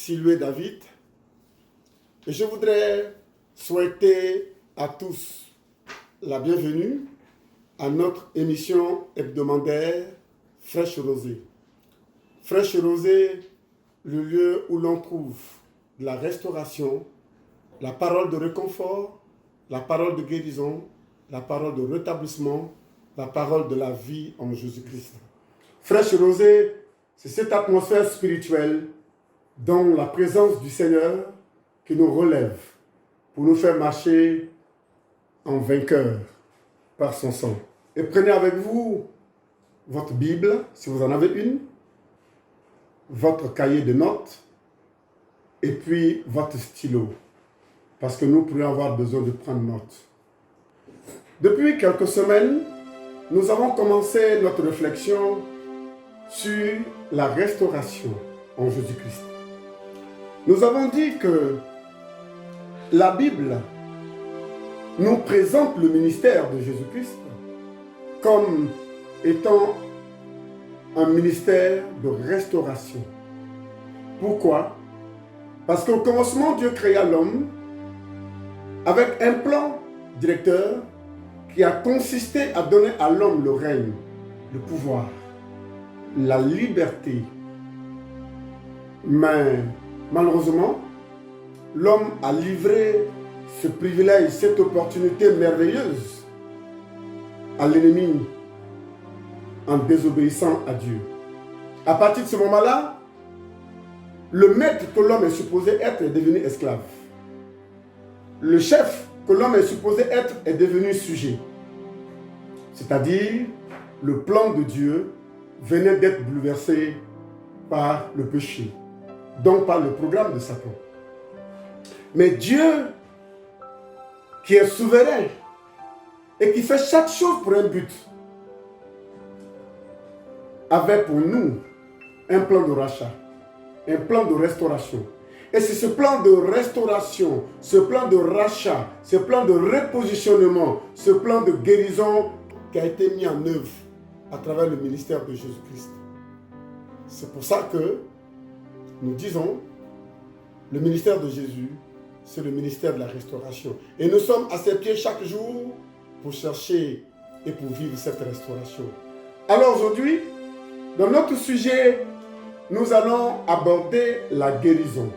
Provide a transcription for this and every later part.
Sylvain David et je voudrais souhaiter à tous la bienvenue à notre émission hebdomadaire Fraîche Rosée. Fraîche Rosée, le lieu où l'on trouve de la restauration, la parole de réconfort, la parole de guérison, la parole de rétablissement, la parole de la vie en Jésus-Christ. Fraîche Rosée, c'est cette atmosphère spirituelle dans la présence du Seigneur qui nous relève pour nous faire marcher en vainqueur par son sang. Et prenez avec vous votre Bible, si vous en avez une, votre cahier de notes et puis votre stylo, parce que nous pourrions avoir besoin de prendre note. Depuis quelques semaines, nous avons commencé notre réflexion sur la restauration en Jésus-Christ. Nous avons dit que la Bible nous présente le ministère de Jésus-Christ comme étant un ministère de restauration. Pourquoi? Parce qu'au commencement, Dieu créa l'homme avec un plan directeur qui a consisté à donner à l'homme le règne, le pouvoir, la liberté. Mais malheureusement, l'homme a livré ce privilège, cette opportunité merveilleuse à l'ennemi en désobéissant à Dieu. À partir de ce moment-là, le maître que l'homme est supposé être est devenu esclave. Le chef que l'homme est supposé être est devenu sujet. C'est-à-dire, le plan de Dieu venait d'être bouleversé par le péché, donc par le programme de Satan. Mais Dieu, qui est souverain et qui fait chaque chose pour un but, avait pour nous un plan de rachat, un plan de restauration. Et c'est ce plan de restauration, ce plan de rachat, ce plan de repositionnement, ce plan de guérison qui a été mis en œuvre à travers le ministère de Jésus-Christ. C'est pour ça que nous disons, le ministère de Jésus, c'est le ministère de la restauration. Et nous sommes à ses pieds chaque jour pour chercher et pour vivre cette restauration. Alors aujourd'hui, dans notre sujet, nous allons aborder la guérison.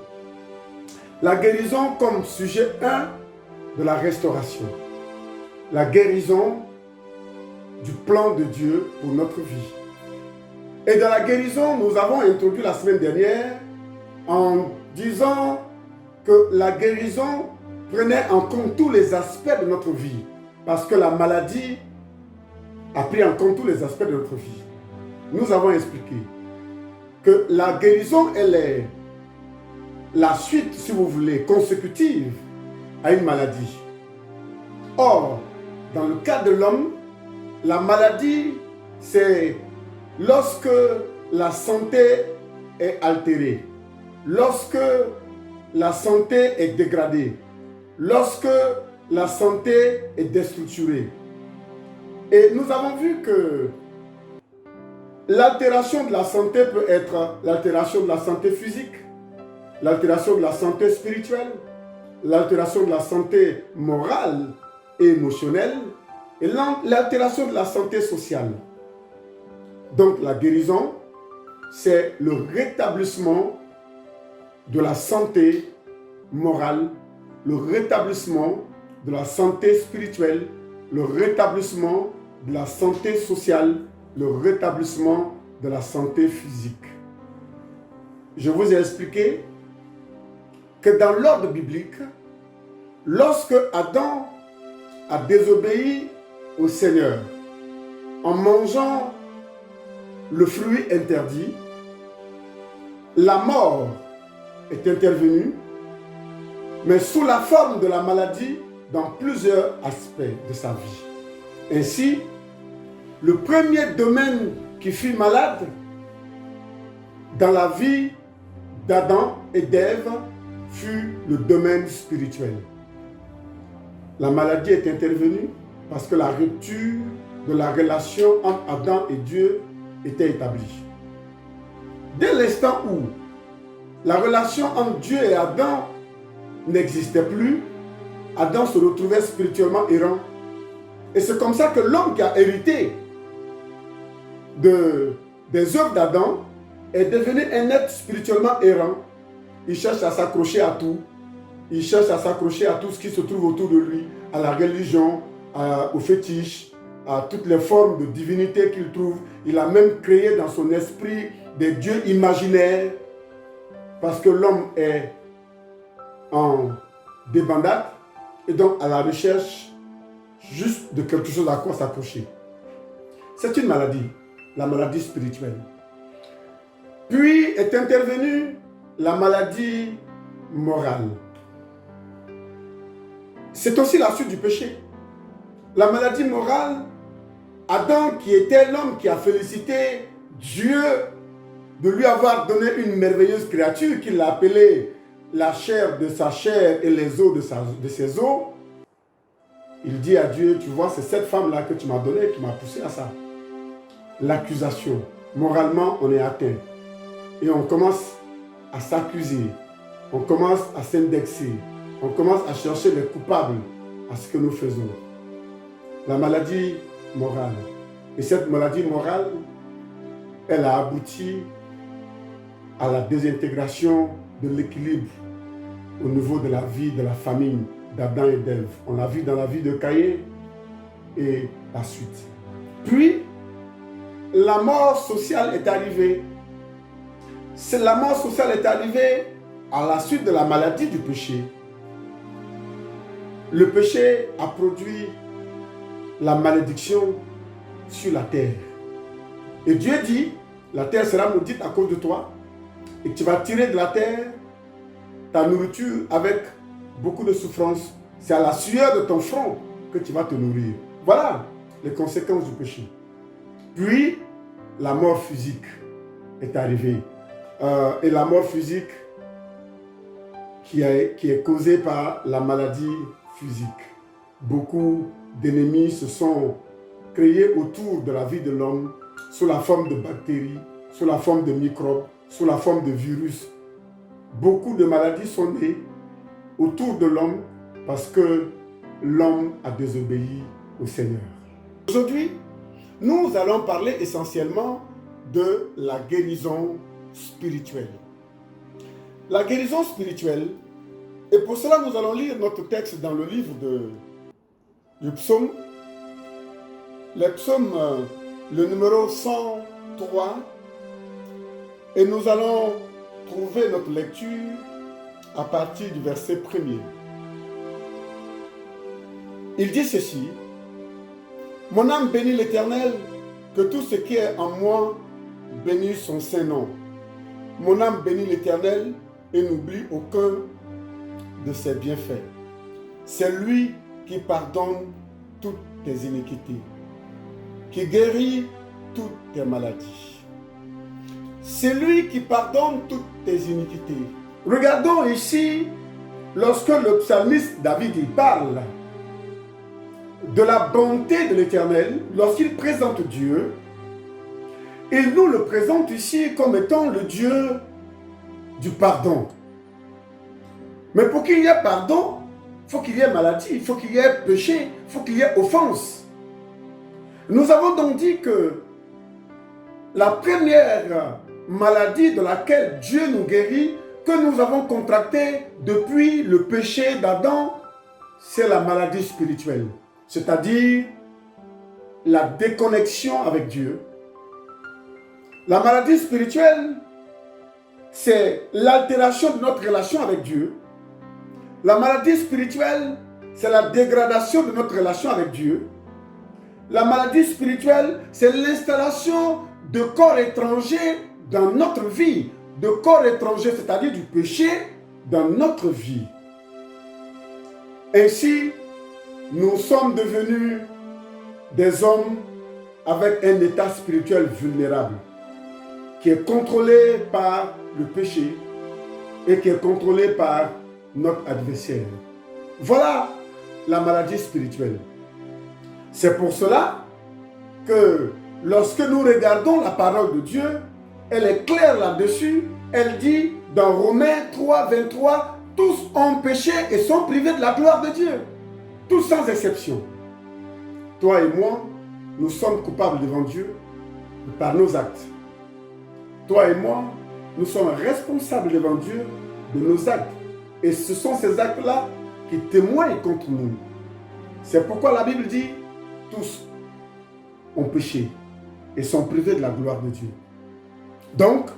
La guérison comme sujet 1 de la restauration. La guérison du plan de Dieu pour notre vie. Et dans la guérison, nous avons introduit la semaine dernière en disant que la guérison prenait en compte tous les aspects de notre vie. Parce que la maladie a pris en compte tous les aspects de notre vie. Nous avons expliqué que la guérison, elle est la suite, si vous voulez, consécutive à une maladie. Or, dans le cas de l'homme, la maladie, c'est lorsque la santé est altérée, lorsque la santé est dégradée, lorsque la santé est déstructurée. Et nous avons vu que l'altération de la santé peut être l'altération de la santé physique, l'altération de la santé spirituelle, l'altération de la santé morale et émotionnelle, et l'altération de la santé sociale. Donc la guérison, c'est le rétablissement de la santé morale, le rétablissement de la santé spirituelle, le rétablissement de la santé sociale, le rétablissement de la santé physique. Je vous ai expliqué que dans l'ordre biblique, lorsque Adam a désobéi au Seigneur en mangeant le fruit interdit, la mort est intervenue, mais sous la forme de la maladie dans plusieurs aspects de sa vie. Ainsi, le premier domaine qui fut malade dans la vie d'Adam et d'Ève fut le domaine spirituel. La maladie est intervenue parce que la rupture de la relation entre Adam et Dieu était établie. Dès l'instant où La relation entre Dieu et Adam n'existait plus. Adam se retrouvait spirituellement errant. Et c'est comme ça que l'homme qui a hérité des œuvres d'Adam est devenu un être spirituellement errant. Il cherche à s'accrocher à tout. Il cherche à s'accrocher à tout ce qui se trouve autour de lui, à la religion, aux fétiches, à toutes les formes de divinité qu'il trouve. Il a même créé dans son esprit des dieux imaginaires parce que l'homme est en débandade et donc à la recherche juste de quelque chose à quoi s'accrocher. C'est une maladie, la maladie spirituelle. Puis est intervenue la maladie morale. C'est aussi la suite du péché. La maladie morale, Adam qui était l'homme qui a félicité Dieu de lui avoir donné une merveilleuse créature qu'il a appelée la chair de sa chair et les os de ses os. Il dit à Dieu, tu vois, c'est cette femme-là que tu m'as donnée qui m'a poussé à ça. L'accusation. Moralement, on est atteint. Et on commence à s'accuser. On commence à s'indexer. On commence à chercher les coupables à ce que nous faisons. La maladie morale. Et cette maladie morale, elle a abouti à la désintégration de l'équilibre au niveau de la vie, de la famille d'Adam et d'Ève. On l'a vu dans la vie de Caïn et la suite. Puis, la mort sociale est arrivée. La mort sociale est arrivée à la suite de la maladie du péché. Le péché a produit la malédiction sur la terre. Et Dieu dit, la terre sera maudite à cause de toi et tu vas tirer de la terre ta nourriture avec beaucoup de souffrance. C'est à la sueur de ton front que tu vas te nourrir. Voilà les conséquences du péché. Puis, la mort physique est arrivée. Et la mort physique qui est causée par la maladie physique. Beaucoup d'ennemis se sont créés autour de la vie de l'homme sous la forme de bactéries, sous la forme de microbes, sous la forme de virus. Beaucoup de maladies sont nées autour de l'homme parce que l'homme a désobéi au Seigneur. Aujourd'hui, nous allons parler essentiellement de la guérison spirituelle. La guérison spirituelle, et pour cela nous allons lire notre texte dans le livre du psaume, le psaume, le numéro 103, et nous allons trouver notre lecture à partir du verset 1er. Il dit ceci: mon âme bénit l'Éternel, que tout ce qui est en moi bénisse son saint nom. Mon âme bénit l'Éternel et n'oublie aucun de ses bienfaits. C'est lui qui pardonne toutes tes iniquités, qui guérit toutes tes maladies. C'est lui qui pardonne toutes tes iniquités. Regardons ici, lorsque le psalmiste David il parle de la bonté de l'Éternel, lorsqu'il présente Dieu, il nous le présente ici comme étant le Dieu du pardon. Mais pour qu'il y ait pardon, il faut qu'il y ait maladie, il faut qu'il y ait péché, il faut qu'il y ait offense. Nous avons donc dit que la première maladie de laquelle Dieu nous guérit, que nous avons contractée depuis le péché d'Adam, c'est la maladie spirituelle. C'est-à-dire la déconnexion avec Dieu. La maladie spirituelle, c'est l'altération de notre relation avec Dieu. La maladie spirituelle, c'est la dégradation de notre relation avec Dieu. La maladie spirituelle, c'est l'installation de corps étrangers dans notre vie. De corps étrangers, c'est-à-dire du péché dans notre vie. Ainsi, nous sommes devenus des hommes avec un état spirituel vulnérable, qui est contrôlé par le péché et qui est contrôlé par notre adversaire. Voilà la maladie spirituelle. C'est pour cela que lorsque nous regardons la parole de Dieu, elle est claire là-dessus elle dit dans Romains 3, 23, tous ont péché et sont privés de la gloire de Dieu. Tous sans exception. Toi et moi, nous sommes coupables devant Dieu par nos actes. Toi et moi, nous sommes responsables devant Dieu de nos actes. Et ce sont ces actes-là qui témoignent contre nous. C'est pourquoi la Bible dit, tous ont péché et sont privés de la gloire de Dieu. Donc,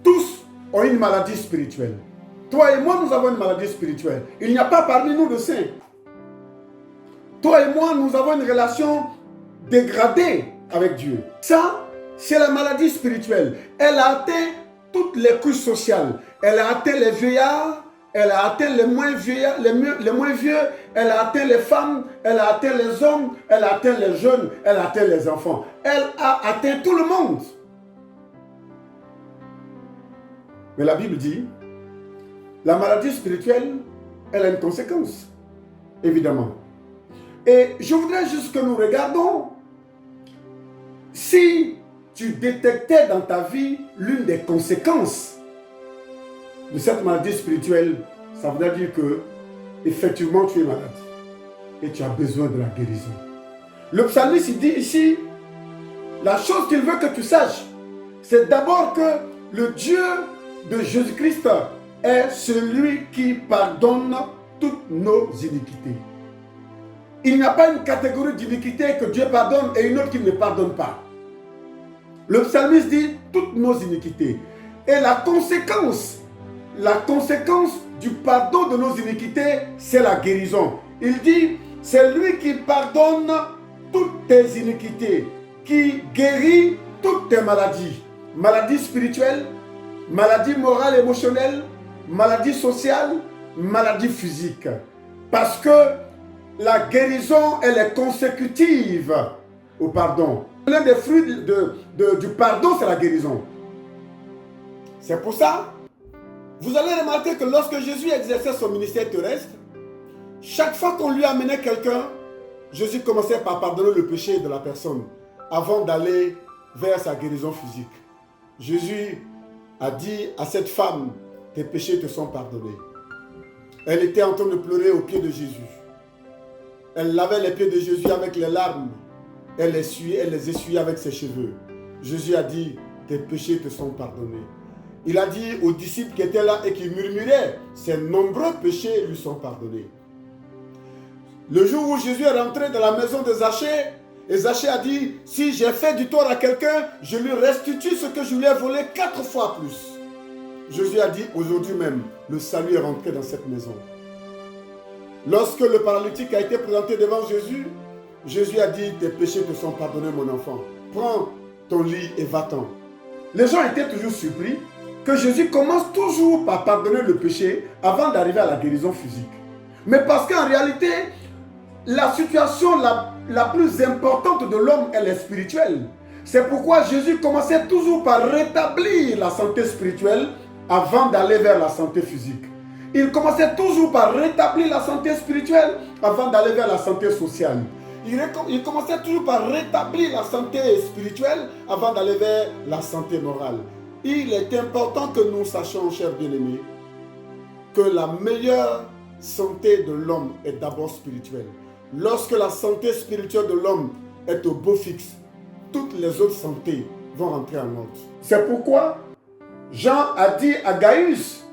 tous ont une maladie spirituelle. Toi et moi, nous avons une maladie spirituelle. Il n'y a pas parmi nous de saints. Toi et moi, nous avons une relation dégradée avec Dieu. Ça, c'est la maladie spirituelle. Elle a atteint toutes les couches sociales. Elle a atteint les vieillards, elle a atteint les moins vieux, elle a atteint les femmes, elle a atteint les hommes, elle a atteint les jeunes, elle a atteint les enfants. Elle a atteint tout le monde. Mais la Bible dit, la maladie spirituelle, elle a une conséquence, évidemment. Et je voudrais juste que nous regardons si tu détectais dans ta vie l'une des conséquences de cette maladie spirituelle, ça voudrait dire que effectivement tu es malade et tu as besoin de la guérison. Le psalmiste il dit ici, la chose qu'il veut que tu saches, c'est d'abord que le Dieu de Jésus-Christ est celui qui pardonne toutes nos iniquités. Il n'y a pas une catégorie d'iniquité que Dieu pardonne et une autre qui ne pardonne pas. Le psalmiste dit toutes nos iniquités. Et la conséquence du pardon de nos iniquités, c'est la guérison. Il dit, c'est lui qui pardonne toutes tes iniquités, qui guérit toutes tes maladies. Maladies spirituelles, maladies morales, émotionnelles, maladies sociales, maladies physiques. Parce que la guérison, elle est consécutive au pardon. L'un des fruits du pardon, c'est la guérison. C'est pour ça, vous allez remarquer que lorsque Jésus exerçait son ministère terrestre, chaque fois qu'on lui amenait quelqu'un, Jésus commençait par pardonner le péché de la personne avant d'aller vers sa guérison physique. Jésus a dit à cette femme, tes péchés te sont pardonnés. Elle était en train de pleurer aux pieds de Jésus. Elle lavait les pieds de Jésus avec les larmes. Elle les essuyait avec ses cheveux. Jésus a dit, tes péchés te sont pardonnés. Il a dit aux disciples qui étaient là et qui murmuraient, ses nombreux péchés lui sont pardonnés. Le jour où Jésus est rentré dans la maison de Zachée, et Zachée a dit, si j'ai fait du tort à quelqu'un, je lui restitue ce que je lui ai volé 4 fois plus. Jésus a dit, aujourd'hui même, le salut est rentré dans cette maison. Lorsque le paralytique a été présenté devant Jésus, Jésus a dit, tes péchés te sont pardonnés, mon enfant. Prends ton lit et va-t'en. Les gens étaient toujours surpris que Jésus commence toujours par pardonner le péché avant d'arriver à la guérison physique. Mais parce qu'en réalité, la situation la plus importante de l'homme, elle est spirituelle. C'est pourquoi Jésus commençait toujours par rétablir la santé spirituelle avant d'aller vers la santé physique. Il commençait toujours par rétablir la santé spirituelle avant d'aller vers la santé sociale. Il commençait toujours par rétablir la santé spirituelle avant d'aller vers la santé morale. Il est important que nous sachions, chers bien-aimés, que la meilleure santé de l'homme est d'abord spirituelle. Lorsque la santé spirituelle de l'homme est au beau fixe, toutes les autres santé vont rentrer en ordre. C'est pourquoi Jean a dit à Gaius,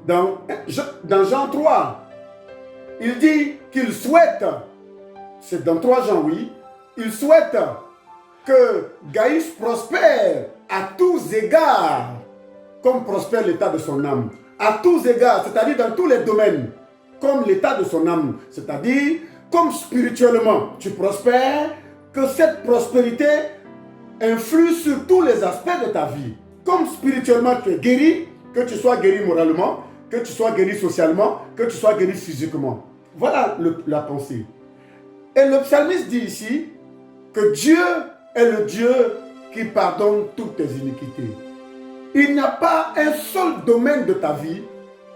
dans Jean 3, il dit qu'il souhaite, c'est dans 3 Jean, oui, il souhaite que Gaius prospère à tous égards, comme prospère l'état de son âme. À tous égards, c'est-à-dire dans tous les domaines, comme l'état de son âme, c'est-à-dire comme spirituellement tu prospères, que cette prospérité influe sur tous les aspects de ta vie. Comme spirituellement tu es guéri, que tu sois guéri moralement, que tu sois guéri socialement, que tu sois guéri physiquement. Voilà la pensée. Et le psalmiste dit ici que Dieu est le Dieu qui pardonne toutes tes iniquités. Il n'y a pas un seul domaine de ta vie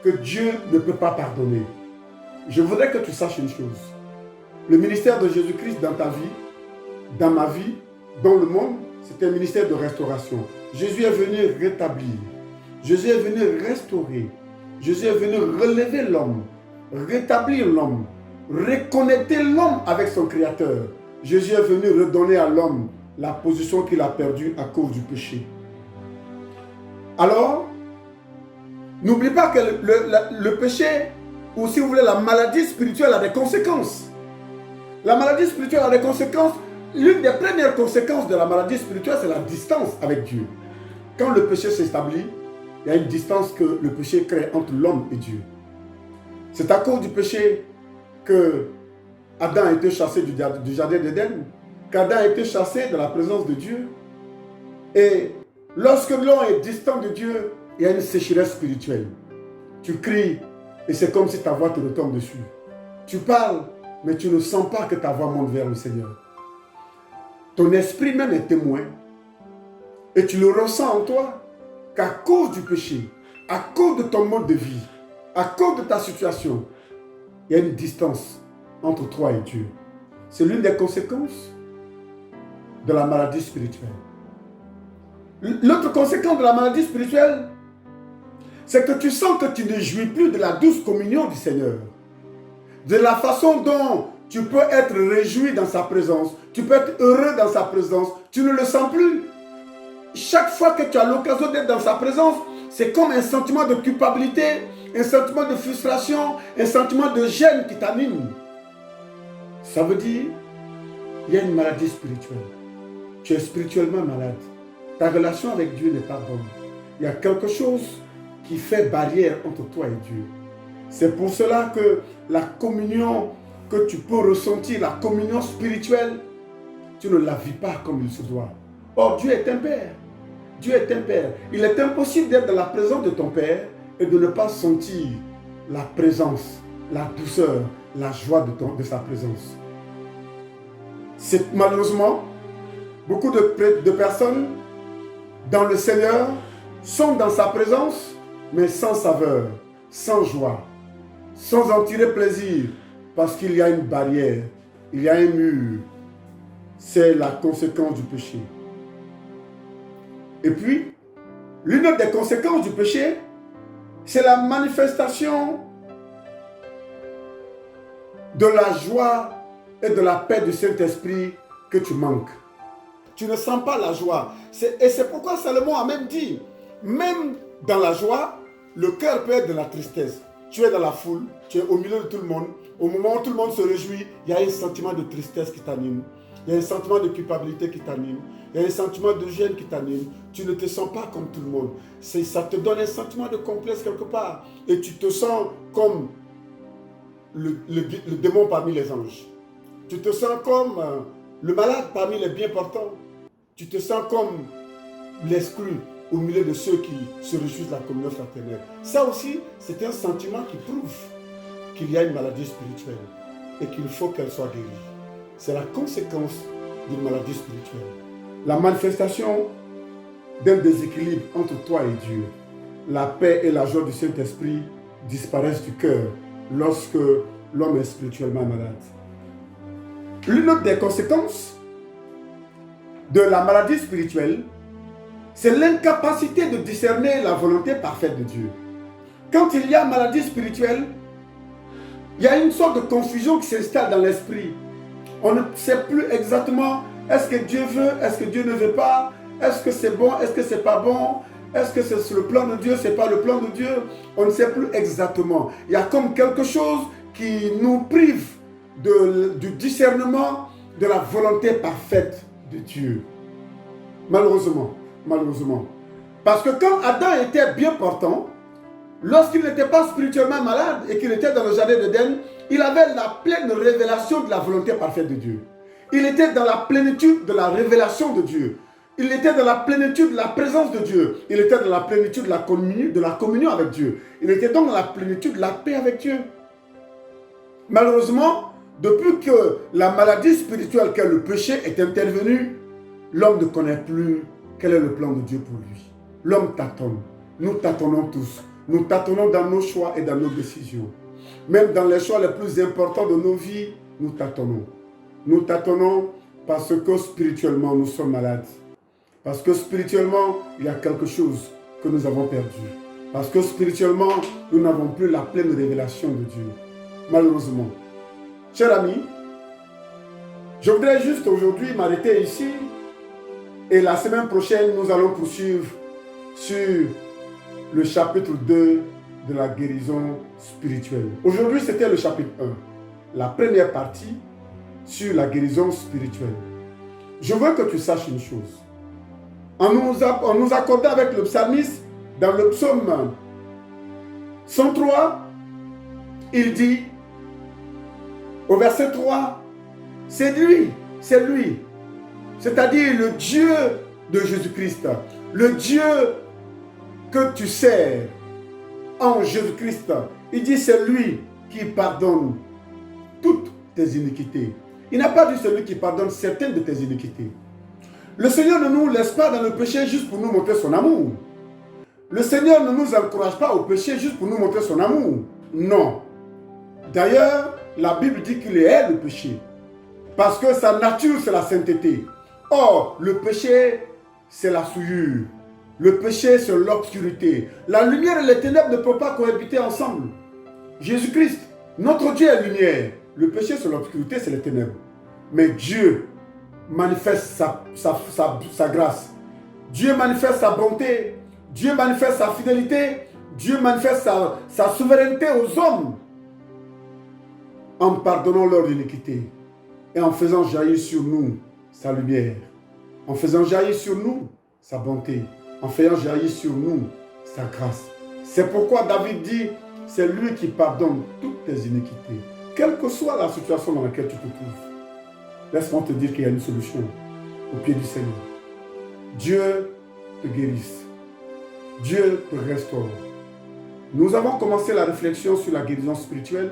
que Dieu ne peut pas pardonner. Je voudrais que tu saches une chose. Le ministère de Jésus-Christ dans ta vie, dans ma vie, dans le monde, c'est un ministère de restauration. Jésus est venu rétablir. Jésus est venu restaurer. Jésus est venu relever l'homme, rétablir l'homme, reconnecter l'homme avec son Créateur. Jésus est venu redonner à l'homme la position qu'il a perdue à cause du péché. Alors, n'oublie pas que le péché, ou si vous voulez, la maladie spirituelle a des conséquences. La maladie spirituelle a des conséquences. L'une des premières conséquences de la maladie spirituelle, c'est la distance avec Dieu. Quand le péché s'établit, il y a une distance que le péché crée entre l'homme et Dieu. C'est à cause du péché que Adam a été chassé du jardin d'Éden, qu'Adam a été chassé de la présence de Dieu. Et lorsque l'homme est distant de Dieu, il y a une sécheresse spirituelle. Tu cries et c'est comme si ta voix te retombe dessus. Tu parles, mais tu ne sens pas que ta voix monte vers le Seigneur. Ton esprit même est témoin et tu le ressens en toi qu'à cause du péché, à cause de ton mode de vie, à cause de ta situation, il y a une distance entre toi et Dieu. C'est l'une des conséquences de la maladie spirituelle. L'autre conséquence de la maladie spirituelle, c'est que tu sens que tu ne jouis plus de la douce communion du Seigneur. De la façon dont tu peux être réjoui dans sa présence, tu peux être heureux dans sa présence, tu ne le sens plus. Chaque fois que tu as l'occasion d'être dans sa présence, c'est comme un sentiment de culpabilité, un sentiment de frustration, un sentiment de gêne qui t'anime. Ça veut dire, il y a une maladie spirituelle. Tu es spirituellement malade. Ta relation avec Dieu n'est pas bonne. Il y a quelque chose qui fait barrière entre toi et Dieu. C'est pour cela que la communion que tu peux ressentir, la communion spirituelle, tu ne la vis pas comme il se doit. Or, Dieu est un Père. Dieu est un Père. Il est impossible d'être dans la présence de ton Père et de ne pas sentir la présence, la douceur, la joie de sa présence. C'est malheureusement, beaucoup de personnes dans le Seigneur sont dans sa présence, mais sans saveur, sans joie, sans en tirer plaisir, parce qu'il y a une barrière, il y a un mur. C'est la conséquence du péché. Et puis, l'une des conséquences du péché, c'est la manifestation de la joie et de la paix du Saint-Esprit que tu manques. Tu ne sens pas la joie. Et c'est pourquoi Salomon a même dit, même dans la joie, le cœur peut être de la tristesse. Tu es dans la foule, tu es au milieu de tout le monde. Au moment où tout le monde se réjouit, il y a un sentiment de tristesse qui t'anime. Il y a un sentiment de culpabilité qui t'anime. Il y a un sentiment de gêne qui t'anime. Tu ne te sens pas comme tout le monde. Ça te donne un sentiment de complexe quelque part. Et tu te sens comme le démon parmi les anges. Tu te sens comme le malade parmi les bien portants. Tu te sens comme l'exclu au milieu de ceux qui se réjouissent de la communion fraternelle. Ça aussi, c'est un sentiment qui prouve qu'il y a une maladie spirituelle et qu'il faut qu'elle soit guérie. C'est la conséquence d'une maladie spirituelle. La manifestation d'un déséquilibre entre toi et Dieu. La paix et la joie du Saint-Esprit disparaissent du cœur lorsque l'homme est spirituellement malade. L'une des conséquences de la maladie spirituelle, c'est l'incapacité de discerner la volonté parfaite de Dieu. Quand il y a maladie spirituelle, il y a une sorte de confusion qui s'installe dans l'esprit. On ne sait plus exactement, est-ce que Dieu veut, est-ce que Dieu ne veut pas, est-ce que c'est bon, est-ce que c'est pas bon, est-ce que c'est le plan de Dieu, c'est pas le plan de Dieu. On ne sait plus exactement. Il y a comme quelque chose qui nous prive du discernement de la volonté parfaite de Dieu. Malheureusement. Parce que quand Adam était bien portant, lorsqu'il n'était pas spirituellement malade et qu'il était dans le jardin d'Éden, il avait la pleine révélation de la volonté parfaite de Dieu. Il était dans la plénitude de la révélation de Dieu. Il était dans la plénitude de la présence de Dieu. Il était dans la plénitude de la communion avec Dieu. Il était donc dans la plénitude de la paix avec Dieu. Malheureusement, depuis que la maladie spirituelle qu'est le péché est intervenue, l'homme ne connaît plus quel est le plan de Dieu pour lui. L'homme tâtonne. Nous tâtonnons tous. Nous tâtonnons dans nos choix et dans nos décisions. Même dans les choix les plus importants de nos vies, nous tâtonnons. Nous tâtonnons parce que spirituellement, nous sommes malades. Parce que spirituellement, il y a quelque chose que nous avons perdu. Parce que spirituellement, nous n'avons plus la pleine révélation de Dieu. Malheureusement. Chers amis, je voudrais juste aujourd'hui m'arrêter ici. Et la semaine prochaine, nous allons poursuivre sur le chapitre 2 de la guérison spirituelle. Aujourd'hui, c'était le chapitre 1. La première partie sur la guérison spirituelle. Je veux que tu saches une chose. En nous accordant avec le psalmiste, dans le psaume 103, il dit, au verset 3, c'est lui, c'est-à-dire le Dieu de Jésus-Christ, le Dieu que tu sers en Jésus-Christ. Il dit, c'est lui qui pardonne toutes tes iniquités. Il n'a pas dit celui qui pardonne certaines de tes iniquités. Le Seigneur ne nous laisse pas dans le péché juste pour nous montrer son amour. Le Seigneur ne nous encourage pas au péché juste pour nous montrer son amour. Non. D'ailleurs, la Bible dit qu'il est le péché. Parce que sa nature, c'est la sainteté. Or, le péché, c'est la souillure. Le péché, c'est l'obscurité. La lumière et les ténèbres ne peuvent pas cohabiter ensemble. Jésus-Christ, notre Dieu est lumière. Le péché, c'est l'obscurité, c'est les ténèbres. Mais Dieu manifeste sa grâce. Dieu manifeste sa bonté. Dieu manifeste sa fidélité. Dieu manifeste sa souveraineté aux hommes en pardonnant leur iniquité et en faisant jaillir sur nous sa lumière, en faisant jaillir sur nous sa bonté, en faisant jaillir sur nous sa grâce. C'est pourquoi David dit, c'est lui qui pardonne toutes tes iniquités. Quelle que soit la situation dans laquelle tu te trouves, laisse-moi te dire qu'il y a une solution au pied du Seigneur. Dieu te guérisse. Dieu te restaure. Nous avons commencé la réflexion sur la guérison spirituelle.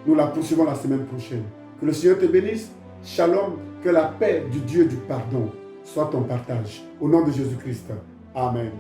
Nous la poursuivons la semaine prochaine. Que le Seigneur te bénisse. Shalom. Que la paix du Dieu du pardon soit ton partage. Au nom de Jésus-Christ. Amen.